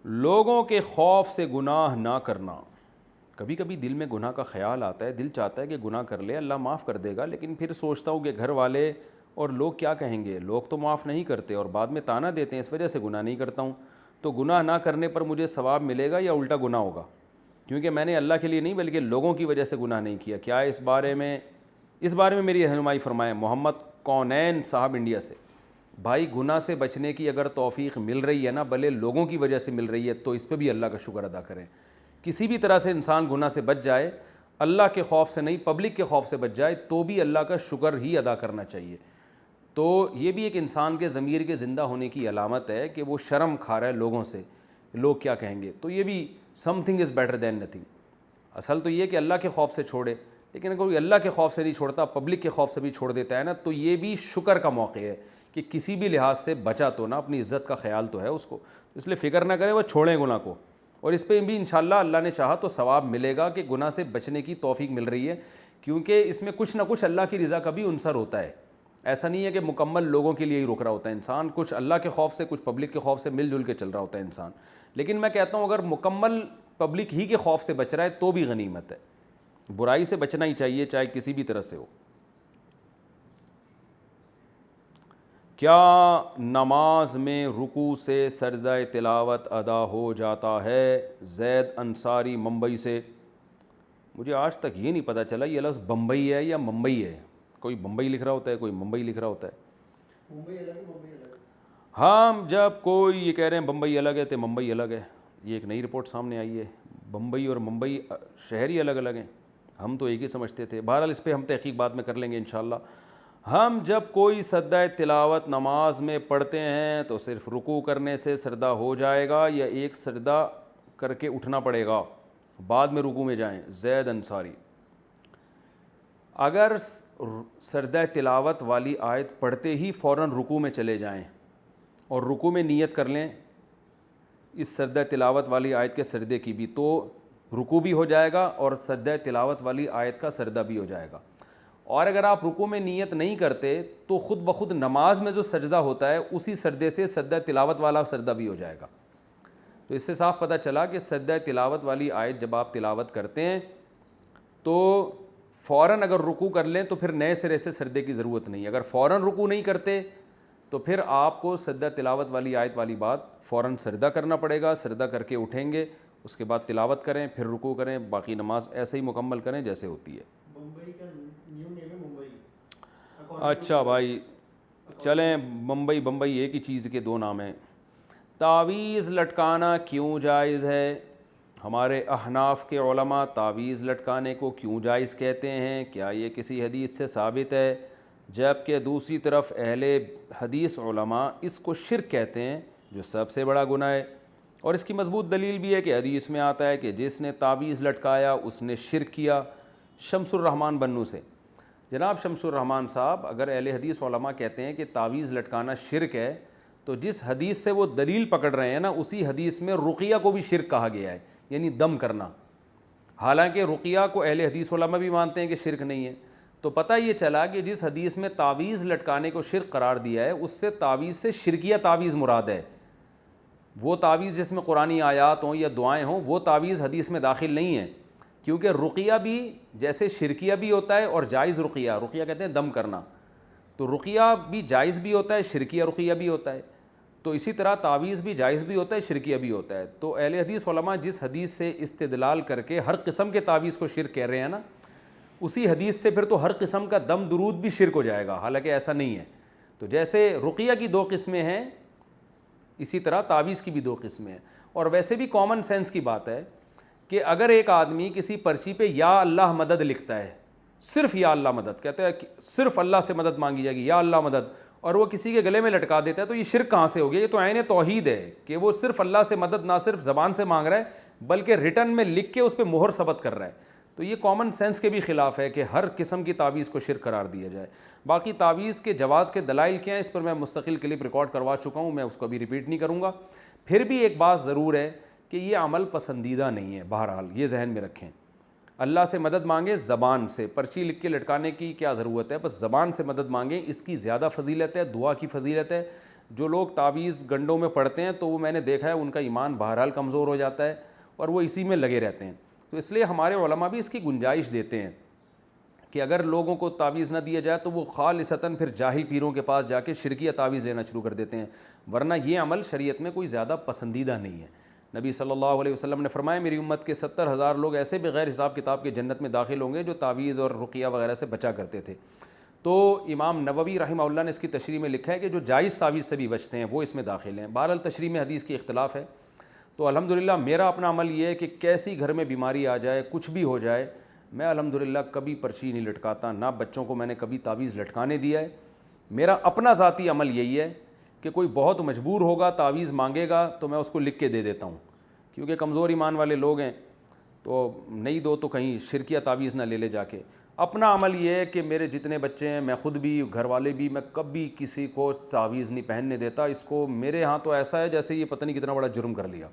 لوگوں کے خوف سے گناہ نہ کرنا. کبھی کبھی دل میں گناہ کا خیال آتا ہے, دل چاہتا ہے کہ گناہ کر لے, اللہ معاف کر دے گا, لیکن پھر سوچتا ہوں کہ گھر والے اور لوگ کیا کہیں گے, لوگ تو معاف نہیں کرتے اور بعد میں طعنہ دیتے ہیں, اس وجہ سے گناہ نہیں کرتا ہوں. تو گناہ نہ کرنے پر مجھے ثواب ملے گا یا الٹا گناہ ہوگا؟ کیونکہ میں نے اللہ کے لیے نہیں بلکہ لوگوں کی وجہ سے گناہ نہیں کیا. کیا اس بارے میں میری رہنمائی فرمائیں. محمد کونین صاحب انڈیا سے. بھائی گناہ سے بچنے کی اگر توفیق مل رہی ہے نا, بھلے لوگوں کی وجہ سے مل رہی ہے, تو اس پہ بھی اللہ کا شکر ادا کریں. کسی بھی طرح سے انسان گناہ سے بچ جائے, اللہ کے خوف سے نہیں پبلک کے خوف سے بچ جائے, تو بھی اللہ کا شکر ہی ادا کرنا چاہیے. تو یہ بھی ایک انسان کے ضمیر کے زندہ ہونے کی علامت ہے کہ وہ شرم کھا رہا ہے لوگوں سے, لوگ کیا کہیں گے. تو یہ بھی some thing is better than nothing. اصل تو یہ کہ اللہ کے خوف سے چھوڑے, لیکن اگر کوئی اللہ کے خوف سے نہیں چھوڑتا, پبلک کے خوف سے بھی چھوڑ دیتا ہے نا, تو یہ بھی شکر کا موقع ہے کہ کسی بھی لحاظ سے بچا تو نا, اپنی عزت کا خیال تو ہے اس کو. اس لیے فکر نہ کریں, وہ چھوڑیں گناہ کو, اور اس پہ بھی انشاءاللہ اللہ نے چاہا تو ثواب ملے گا کہ گناہ سے بچنے کی توفیق مل رہی ہے, کیونکہ اس میں کچھ نہ کچھ اللہ کی رضا کا بھی عنصر ہوتا ہے. ایسا نہیں ہے کہ مکمل لوگوں کے لیے ہی رک رہا ہوتا ہے انسان, کچھ اللہ کے خوف سے کچھ پبلک کے خوف سے مل جل کے چل رہا ہوتا ہے انسان. لیکن میں کہتا ہوں اگر مکمل پبلک ہی کے خوف سے بچ رہا ہے تو بھی غنیمت ہے. برائی سے بچنا ہی چاہیے چاہے کسی بھی طرح سے ہو. کیا نماز میں رکوع سے سجدہ تلاوت ادا ہو جاتا ہے؟ زید انصاری ممبئی سے. مجھے آج تک یہ نہیں پتہ چلا یہ لفظ بمبئی ہے یا ممبئی ہے. کوئی بمبئی لکھ رہا ہوتا ہے, کوئی ممبئی لکھ رہا ہوتا ہے. ممبئی الگ ہے, ممبئی الگ ہے. ہاں, جب کوئی یہ کہہ رہے ہیں بمبئی الگ ہے تو ممبئی الگ ہے. یہ ایک نئی رپورٹ سامنے آئی ہے, بمبئی اور ممبئی شہر ہی الگ الگ ہیں. ہم تو ایک ہی سمجھتے تھے. بہرحال اس پہ ہم تحقیق بعد میں کر لیں گے انشاءاللہ. ہم جب کوئی سجدہ تلاوت نماز میں پڑھتے ہیں تو صرف رکوع کرنے سے سجدہ ہو جائے گا یا ایک سجدہ کر کے اٹھنا پڑے گا بعد میں رکوع میں جائیں؟ زید انصاری. اگر سجدہ تلاوت والی آیت پڑھتے ہی فوراً رکوع میں چلے جائیں اور رکوع میں نیت کر لیں اس سجدہ تلاوت والی آیت کے سجدے کی بھی, تو رکوع بھی ہو جائے گا اور سجدہ تلاوت والی آیت کا سجدہ بھی ہو جائے گا. اور اگر آپ رکوع میں نیت نہیں کرتے تو خود بخود نماز میں جو سجدہ ہوتا ہے اسی سجدے سے سجدہ تلاوت والا سجدہ بھی ہو جائے گا. تو اس سے صاف پتہ چلا کہ سجدہ تلاوت والی آیت جب آپ تلاوت کرتے ہیں تو فوراً اگر رکوع کر لیں تو پھر نئے سرے سے سجدے کی ضرورت نہیں. اگر فوراً رکوع نہیں کرتے تو پھر آپ کو سجدہ تلاوت والی آیت والی بات فوراً سجدہ کرنا پڑے گا. سجدہ کر کے اٹھیں گے, اس کے بعد تلاوت کریں, پھر رکوع کریں, باقی نماز ایسے ہی مکمل کریں جیسے ہوتی ہے. ممبئی کا نیو نیم ہے ممبئی. اچھا بھائی چلیں, بمبئی ایک ہی چیز کے دو نام ہیں. تعویذ لٹکانا کیوں جائز ہے؟ ہمارے احناف کے علماء تعویذ لٹکانے کو کیوں جائز کہتے ہیں؟ کیا یہ کسی حدیث سے ثابت ہے؟ جبکہ دوسری طرف اہل حدیث علماء اس کو شرک کہتے ہیں جو سب سے بڑا گناہ ہے. اور اس کی مضبوط دلیل بھی ہے کہ حدیث میں آتا ہے کہ جس نے تعویذ لٹکایا اس نے شرک کیا. شمس الرحمن بنو سے. جناب شمس الرحمن صاحب, اگر اہل حدیث علماء کہتے ہیں کہ تعویذ لٹکانا شرک ہے تو جس حدیث سے وہ دلیل پکڑ رہے ہیں نا اسی حدیث میں رقیہ کو بھی شرک کہا گیا ہے, یعنی دم کرنا. حالانکہ رقیہ کو اہل حدیث علماء بھی مانتے ہیں کہ شرک نہیں ہے. تو پتہ یہ چلا کہ جس حدیث میں تعویذ لٹکانے کو شرک قرار دیا ہے اس سے تعویذ سے شرکیہ تعویذ مراد ہے. وہ تعویذ جس میں قرآنی آیات ہوں یا دعائیں ہوں وہ تعویذ حدیث میں داخل نہیں ہے, کیونکہ رقیہ بھی جیسے شرکیہ بھی ہوتا ہے اور جائز رقیہ کہتے ہیں دم کرنا, تو رقیہ بھی جائز بھی ہوتا ہے, شرکیہ رقیہ بھی ہوتا ہے. تو اسی طرح تعویذ بھی جائز بھی ہوتا ہے, شرکیہ بھی ہوتا ہے. تو اہل حدیث علماء جس حدیث سے استدلال کر کے ہر قسم کے تعویذ کو شرک کہہ رہے ہیں نا, اسی حدیث سے پھر تو ہر قسم کا دم درود بھی شرک ہو جائے گا, حالانکہ ایسا نہیں ہے. تو جیسے رقیہ کی دو قسمیں ہیں اسی طرح تعویذ کی بھی دو قسمیں ہیں. اور ویسے بھی کامن سینس کی بات ہے کہ اگر ایک آدمی کسی پرچی پہ یا اللہ مدد لکھتا ہے, صرف یا اللہ مدد کہتے ہیں, صرف اللہ سے مدد مانگی جائے گی یا اللہ مدد, اور وہ کسی کے گلے میں لٹکا دیتا ہے, تو یہ شرک کہاں سے ہو گیا؟ یہ تو عین توحید ہے کہ وہ صرف اللہ سے مدد نہ صرف زبان سے مانگ رہا ہے بلکہ ریٹن میں لکھ کے اس پہ مہر ثبت کر رہا ہے. تو یہ کامن سینس کے بھی خلاف ہے کہ ہر قسم کی تعویذ کو شرک قرار دیا جائے. باقی تعویذ کے جواز کے دلائل کیا ہیں اس پر میں مستقل کلپ ریکارڈ کروا چکا ہوں, میں اس کو ابھی ریپیٹ نہیں کروں گا. پھر بھی ایک بات ضرور ہے کہ یہ عمل پسندیدہ نہیں ہے. بہرحال یہ ذہن میں رکھیں, اللہ سے مدد مانگیں زبان سے, پرچی لکھ کے لٹکانے کی کیا ضرورت ہے, بس زبان سے مدد مانگیں, اس کی زیادہ فضیلت ہے, دعا کی فضیلت ہے. جو لوگ تعویذ گنڈوں میں پڑھتے ہیں تو وہ میں نے دیکھا ہے ان کا ایمان بہرحال کمزور ہو جاتا ہے اور وہ اسی میں لگے رہتے ہیں. تو اس لیے ہمارے علماء بھی اس کی گنجائش دیتے ہیں کہ اگر لوگوں کو تعویذ نہ دیا جائے تو وہ خالصتاً پھر جاہل پیروں کے پاس جا کے شرکیہ تعویذ لینا شروع کر دیتے ہیں, ورنہ یہ عمل شریعت میں کوئی زیادہ پسندیدہ نہیں ہے. نبی صلی اللہ علیہ وسلم نے فرمایا میری امت کے 70,000 لوگ ایسے بغیر حساب کتاب کے جنت میں داخل ہوں گے جو تعویذ اور رقیہ وغیرہ سے بچا کرتے تھے. تو امام نووی رحمہ اللہ نے اس کی تشریح میں لکھا ہے کہ جو جائز تعویذ سے بھی بچتے ہیں وہ اس میں داخل ہیں. بہرحال تشریح میں حدیث کی اختلاف ہے. تو الحمدللہ میرا اپنا عمل یہ ہے کہ کیسی گھر میں بیماری آ جائے, کچھ بھی ہو جائے, میں الحمدللہ کبھی پرچی نہیں لٹکاتا, نہ بچوں کو میں نے کبھی تعویذ لٹکانے دیا ہے. میرا اپنا ذاتی عمل یہی ہے کہ کوئی بہت مجبور ہوگا تعویذ مانگے گا تو میں اس کو لکھ کے دے دیتا ہوں, کیونکہ کمزور ایمان والے لوگ ہیں تو نہیں دو تو کہیں شرکیہ تعویذ نہ لے لے جا کے. اپنا عمل یہ ہے کہ میرے جتنے بچے ہیں, میں خود بھی, گھر والے بھی, میں کبھی کسی کو تعویذ نہیں پہننے دیتا. اس کو میرے ہاں تو ایسا ہے جیسے یہ پتہ نہیں کتنا بڑا جرم کر لیا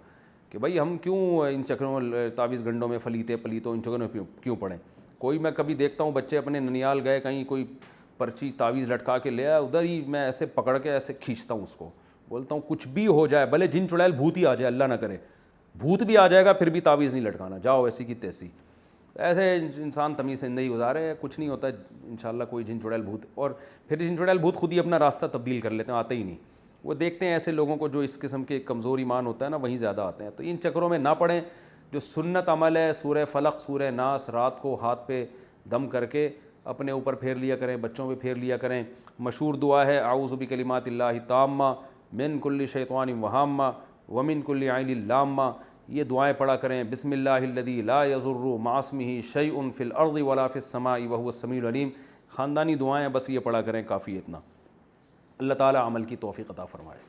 کہ بھائی ہم کیوں ان چکروں تعویذ گنڈوں میں پلیتوں ان چکروں میں کیوں پڑیں. کوئی میں کبھی دیکھتا ہوں بچے اپنے ننیال گئے کہیں, کوئی پرچی تعویذ لٹکا کے لے آیا, ادھر ہی میں ایسے پکڑ کے ایسے کھینچتا ہوں اس کو, بولتا ہوں کچھ بھی ہو جائے, بھلے جن چڑیل بھوت ہی آ جائے, اللہ نہ کرے بھوت بھی آ جائے گا پھر بھی تعویذ نہیں لٹکانا, جاؤ ایسی کی تیسی. ایسے انسان تمیز زندگی گزارے, کچھ نہیں ہوتا انشاءاللہ کوئی جن چڑیل بھوت. اور پھر جن چڑیل بھوت خود ہی اپنا راستہ تبدیل کر لیتے ہیں, آتے ہی نہیں. وہ دیکھتے ہیں ایسے لوگوں کو جو اس قسم کے کمزور ایمان ہوتا ہے نا, وہیں زیادہ آتے ہیں. تو ان چکروں میں نہ پڑیں. جو سنت عمل ہے سورہ فلق سورہ ناس رات کو ہاتھ پہ دم کر کے اپنے اوپر پھیر لیا کریں, بچوں پہ پھیر لیا کریں. مشہور دعا ہے اعوذ بکلمات اللہ التامہ من کل شیطان وہامہ ومن کل عین لامہ. یہ دعائیں پڑھا کریں. بسم اللہ الذی لا یضر مع اسمہ شیء فی الارض ولا فی السماء وہو السمیع العلیم. خاندانی دعائیں بس یہ پڑھا کریں, کافی اتنا. اللہ تعالی عمل کی توفیق عطا فرمائے.